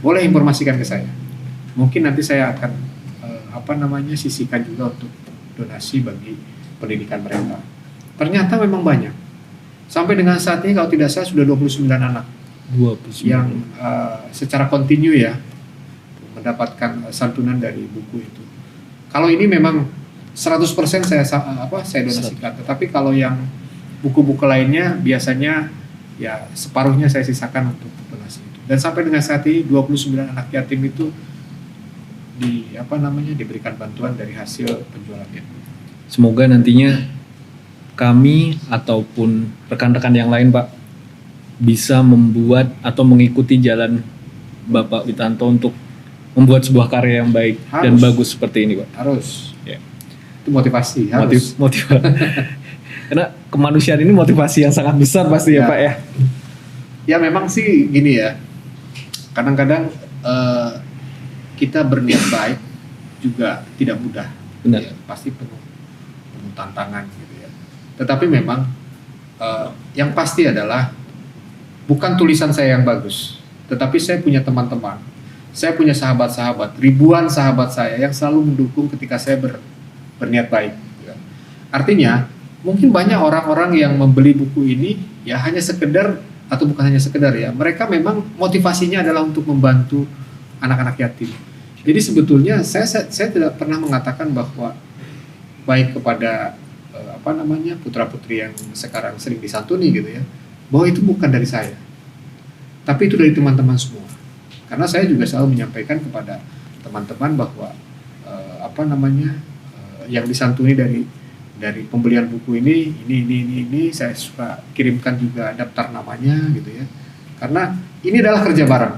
boleh informasikan ke saya. Mungkin nanti saya akan sisihkan juga untuk donasi bagi pendidikan mereka. Ternyata memang banyak. Sampai dengan saat ini kalau tidak salah sudah 29 anak 29. yang secara kontinu ya mendapatkan santunan dari buku itu. Kalau ini memang 100% saya donasikan, tetapi kalau yang buku-buku lainnya biasanya ya separuhnya saya sisakan untuk donasi itu. Dan sampai dengan saat ini 29 anak yatim itu diberikan bantuan dari hasil penjualannya. Semoga nantinya kami ataupun rekan-rekan yang lain Pak bisa membuat atau mengikuti jalan Bapak Witanto untuk membuat sebuah karya yang baik dan bagus seperti ini Pak. Harus. Ya. Itu motivasi. Harus. Motivasi. Karena kemanusiaan ini motivasi yang sangat besar pasti ya Pak ya. Ya memang sih gini ya. Kadang-kadang kita berniat baik juga tidak mudah. Benar. Ya, pasti penuh tantangan gitu ya. Tetapi memang yang pasti adalah bukan tulisan saya yang bagus, tetapi saya punya teman-teman, saya punya sahabat-sahabat, ribuan sahabat saya yang selalu mendukung ketika saya berniat baik. Ya. Artinya mungkin banyak orang-orang yang membeli buku ini ya hanya sekedar atau bukan hanya sekedar ya, mereka memang motivasinya adalah untuk membantu anak-anak yatim. Jadi sebetulnya saya tidak pernah mengatakan bahwa baik kepada putra-putri yang sekarang sering disantuni gitu ya, bahwa itu bukan dari saya, tapi itu dari teman-teman semua. Karena saya juga selalu menyampaikan kepada teman-teman bahwa yang disantuni dari pembelian buku ini saya suka kirimkan juga daftar namanya gitu ya. Karena ini adalah kerja bareng.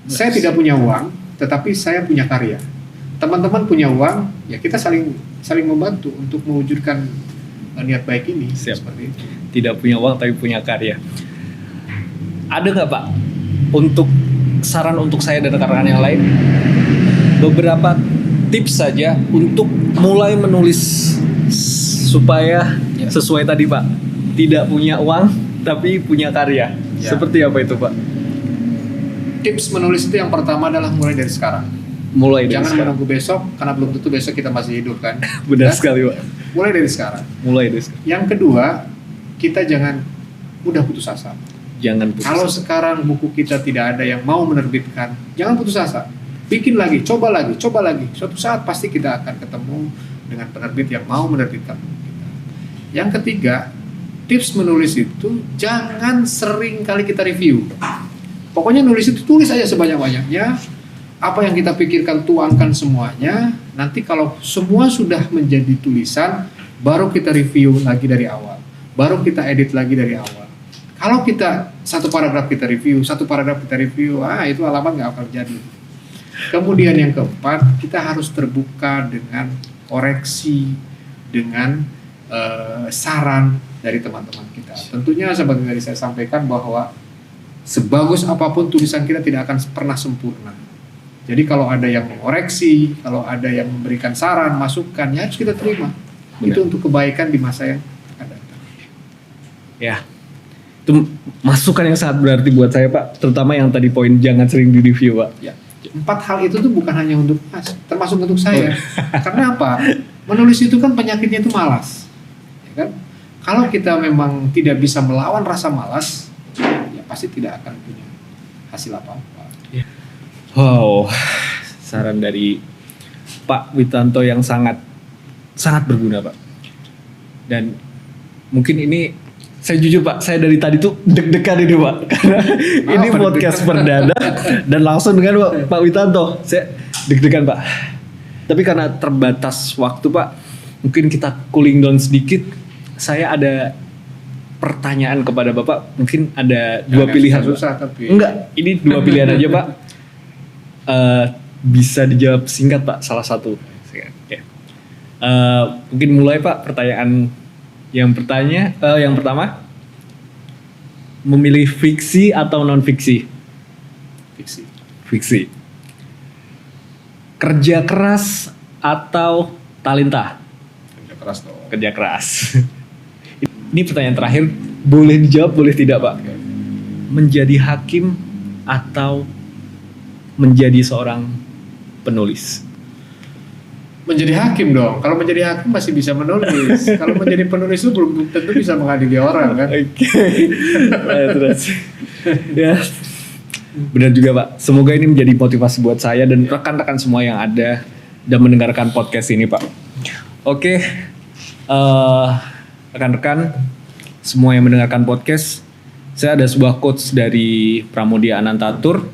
Saya tidak punya uang, tetapi saya punya karya. Teman-teman punya uang, ya kita saling membantu untuk mewujudkan niat baik ini. Siap. Seperti itu. Tidak punya uang tapi punya karya. Ada nggak Pak untuk saran untuk saya dan rekan-rekan yang lain, beberapa tips saja untuk mulai menulis supaya sesuai tadi Pak, tidak punya uang tapi punya karya. Ya. Seperti apa itu Pak? Tips menulis itu yang pertama adalah mulai dari sekarang. Jangan menunggu besok, karena belum tentu besok kita masih hidup kan. Benar sekali Pak. Mulai dari sekarang. Yang kedua, kita jangan mudah putus asa. Kalau sekarang buku kita tidak ada yang mau menerbitkan, jangan putus asa. Bikin lagi, coba lagi. Suatu saat pasti kita akan ketemu dengan penerbit yang mau menerbitkan buku kita. Yang ketiga, tips menulis itu jangan sering kali kita review. Pokoknya nulis itu tulis aja sebanyak-banyaknya. Apa yang kita pikirkan tuangkan semuanya. Nanti kalau semua sudah menjadi tulisan, baru kita review lagi dari awal. Baru kita edit lagi dari awal. Kalau kita satu paragraf kita review, itu halaman nggak akan jadi. Kemudian yang keempat, kita harus terbuka dengan koreksi, dengan saran dari teman-teman kita. Tentunya seperti tadi saya sampaikan bahwa sebagus apapun tulisan kita tidak akan pernah sempurna. Jadi kalau ada yang mengoreksi, kalau ada yang memberikan saran, masukan, ya harus kita terima. Benar. Itu untuk kebaikan di masa yang akan datang. Ya, itu masukan yang sangat berarti buat saya Pak, terutama yang tadi poin jangan sering di review Pak. Ya. 4 hal itu tuh bukan hanya untuk Mas, termasuk untuk saya. Karena apa? Menulis itu kan penyakitnya itu malas. Ya kan? Kalau kita memang tidak bisa melawan rasa malas, ya pasti tidak akan punya hasil apa-apa. Ya. Wow, saran dari Pak Witanto yang sangat berguna Pak. Dan mungkin ini saya jujur Pak, saya dari tadi tuh deg-degan ini Pak, karena ini podcast perdana dan langsung dengan Pak Witanto, saya deg-degan Pak. Tapi karena terbatas waktu Pak, mungkin kita cooling down sedikit. Saya ada pertanyaan kepada Bapak, mungkin ada dua pilihan. Susah tapi. Enggak, ini 2 pilihan aja Pak. Bisa dijawab singkat Pak, salah satu. Okay. Mungkin mulai Pak, pertanyaan yang pertama, memilih fiksi atau non fiksi? Fiksi. Kerja keras atau talenta? Kerja keras. Ini pertanyaan terakhir, boleh dijawab, boleh tidak Pak? Menjadi hakim atau menjadi seorang penulis? menjadi hakim dong. Kalau menjadi hakim masih bisa menulis. Kalau menjadi penulis itu belum tentu bisa mengadili orang kan. Oke. Terus. Ya. Benar juga Pak. Semoga ini menjadi motivasi buat saya dan rekan-rekan semua yang ada dan mendengarkan podcast ini Pak. Oke. Rekan-rekan semua yang mendengarkan podcast, saya ada sebuah quotes dari Pramoedya Anantatur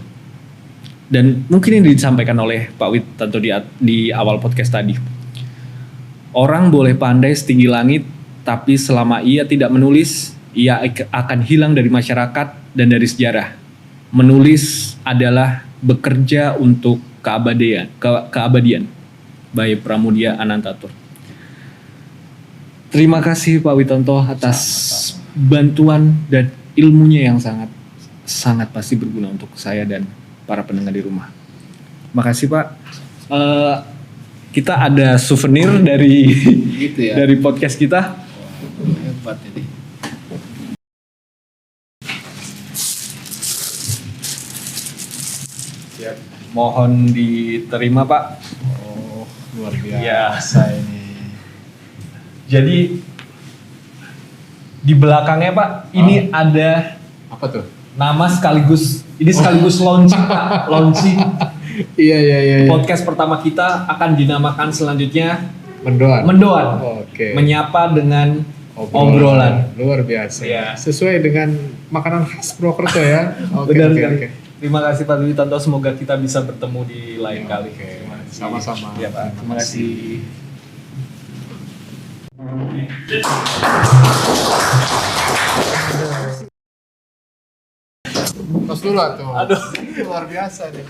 dan mungkin ini disampaikan oleh Pak Witanto di awal podcast tadi. Orang boleh pandai setinggi langit, tapi selama ia tidak menulis, ia akan hilang dari masyarakat dan dari sejarah. Menulis adalah bekerja untuk keabadian. By Pramoedya Anantatur. Terima kasih Pak Witanto atas bantuan dan ilmunya yang sangat pasti berguna untuk saya dan para pendengar di rumah. Makasih Pak. Kita ada souvenir dari Gitu ya. dari podcast kita. Hebat ini. Siap. Mohon diterima Pak. Oh, luar Ya. biasa ini. Jadi di belakangnya Pak, ini ada Apa tuh? nama sekaligus launching Pak, launching Iya. podcast pertama kita akan dinamakan selanjutnya Mendoan. Mendoan. Oke. Menyapa dengan obrolan. Luar biasa. Iya. Sesuai dengan makanan khas Purwokerto ya. Oke, Benar oke, sekali. oke. Terima kasih Pak Witanto, semoga kita bisa bertemu di lain kali. Oke, sama-sama. Ya Pak, terima kasih. Tos dulu tuh. Aduh. Luar biasa nih.